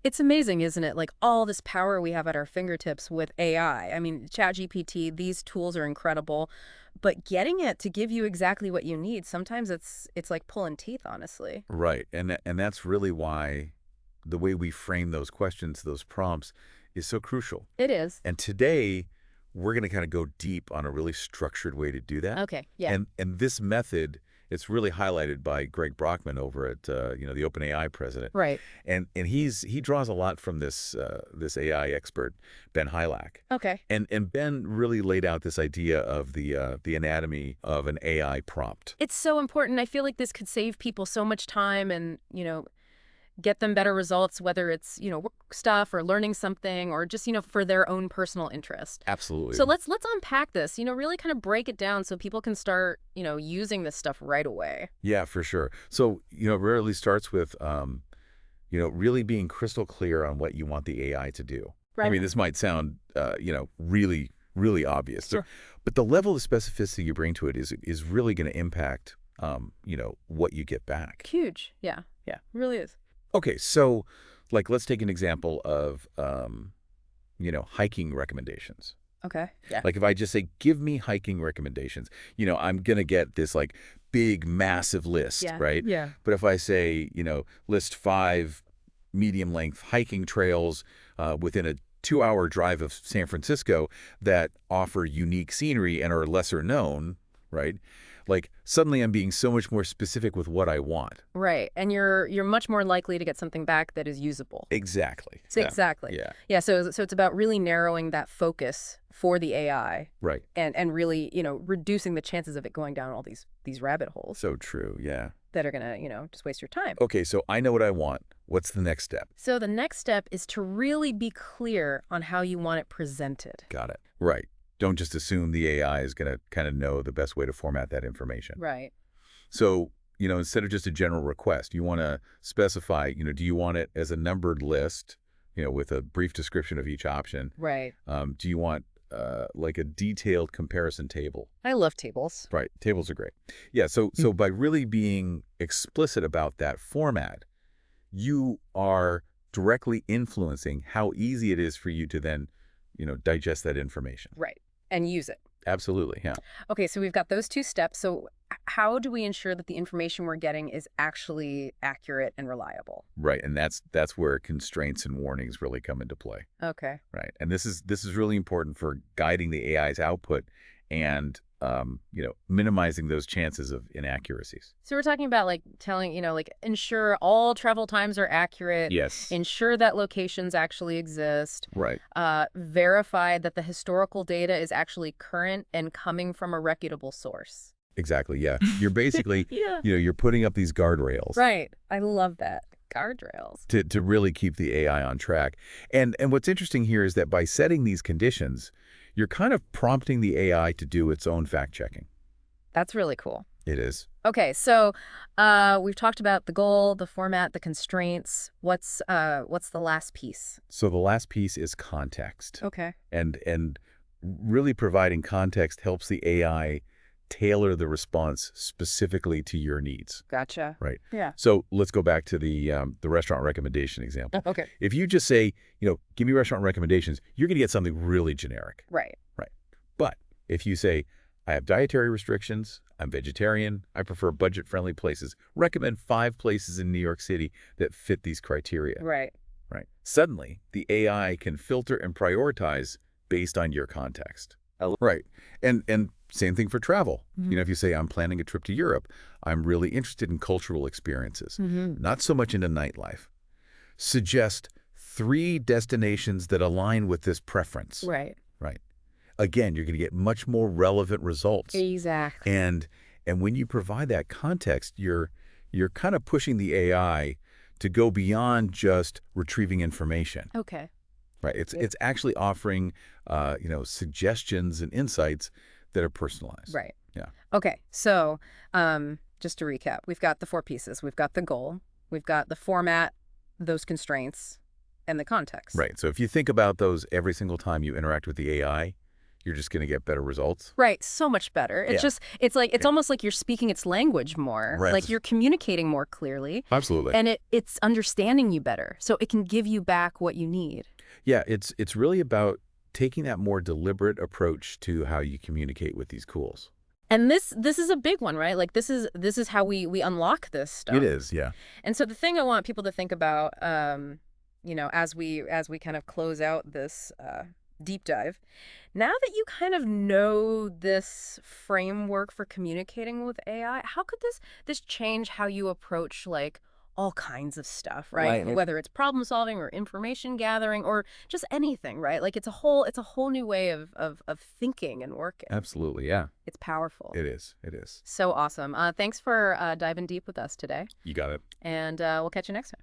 It's amazing, isn't it? Like all this power we have at our fingertips with AI. I mean, ChatGPT, these tools are incredible, but getting it to give you exactly what you need, sometimes it's like pulling teeth, honestly. Right. And that's really why the way we frame those questions, those prompts, is so crucial. It is. And today, we're going to kind of go deep on a really structured way to do that. Okay, yeah. And this method, it's really highlighted by Greg Brockman over at the OpenAI president, Right. and he draws a lot from this AI expert Ben Hilak, Okay. and Ben really laid out this idea of the anatomy of an AI prompt. It's so important. I feel like this could save people so much time and, get them better results, whether it's, work stuff or learning something or just, for their own personal interest. So Absolutely. let's unpack this, really kind of break it down so people can start, using this stuff right away. Yeah, for sure. So, it really starts with, really being crystal clear on what you want the AI to do. I Right. mean, this might sound, really, really obvious, Sure. but the level of specificity you bring to it is really going to impact, what you get back. Huge. Yeah. Yeah. Really is. Okay, so, like, let's take an example of, hiking recommendations. Okay. Yeah. Like, if I just say, give me hiking recommendations, I'm going to get this, like, big, massive list, Yeah. right? Yeah. But if I say, list 5 medium-length hiking trails within a 2-hour drive of San Francisco that offer unique scenery and are lesser known, right? Like, suddenly I'm being so much more specific with what I want. Right. And you're much more likely to get something back that is usable. Exactly. So Yeah. exactly. Yeah. Yeah. So it's about really narrowing that focus for the AI Right. and really, reducing the chances of it going down all these rabbit holes So true. Yeah. that are gonna, just waste your time. Okay, so I know what I want. What's the next step? So the next step is to really be clear on how you want it presented. Got it. Right. Don't just assume the AI is going to kind of know the best way to format that information. Right. So, instead of just a general request, you want to specify, do you want it as a numbered list, with a brief description of each option? Right. Do you want like a detailed comparison table? I love tables. Right. Tables are great. Yeah. So by really being explicit about that format, you are directly influencing how easy it is for you to then, digest that information. Right. And use it. Absolutely. Yeah. Okay, so we've got those two steps. So how do we ensure that the information we're getting is actually accurate and reliable? Right. And that's where constraints and warnings really come into play. Okay. Right. And this is really important for guiding the AI's output and minimizing those chances of inaccuracies. So we're talking about like telling, ensure all travel times are accurate, Yes. ensure that locations actually exist, Right. verify that the historical data is actually current and coming from a reputable source. Exactly. Yeah. You're basically, Yeah. you're putting up these guardrails. Right. I love that. Guardrails. To really keep the AI on track. And what's interesting here is that by setting these conditions, you're kind of prompting the AI to do its own fact-checking. That's really cool. It is. Okay, so we've talked about the goal, the format, the constraints. What's the last piece? So the last piece is context. Okay. And really providing context helps the AI tailor the response specifically to your needs. Gotcha. Right. Yeah. So let's go back to the restaurant recommendation example. Okay. If you just say, give me restaurant recommendations, you're going to get something really generic. Right. Right. But if you say, I have dietary restrictions, I'm vegetarian, I prefer budget-friendly places, recommend 5 places in New York City that fit these criteria. Right. Right. Suddenly, the AI can filter and prioritize based on your context. Right. And same thing for travel. Mhm. If you say, I'm planning a trip to Europe, I'm really interested in cultural experiences, Mm-hmm. not so much into nightlife. Suggest 3 destinations that align with this preference. Right. Right. Again, you're going to get much more relevant results. Exactly. And when you provide that context, you're kind of pushing the AI to go beyond just retrieving information. Okay. Right. It's actually offering, suggestions and insights that are personalized. Right. Yeah. Okay. So, just to recap, we've got the 4 pieces. We've got the goal, we've got the format, those constraints, and the context. Right. So if you think about those every single time you interact with the AI, you're just going to get better results. Right, so much better. It's Yeah. just, it's like, it's Yeah. almost like you're speaking its language more. Right. Like you're communicating more clearly, Absolutely. and it's understanding you better. So it can give you back what you need. Yeah, it's really about taking that more deliberate approach to how you communicate with these tools. And this is a big one, right? Like this is how we unlock this It stuff. is, yeah. And so the thing I want people to think about, as we kind of close out this deep dive, now that you kind of know this framework for communicating with AI, how could this change how you approach like all kinds of stuff, right? Right. Whether it's problem solving or information gathering or just anything, right? Like it's a whole new way of thinking and working. Absolutely, yeah. It's powerful. It is. It is. So awesome. Thanks for diving deep with us today, You got it. and we'll catch you next time.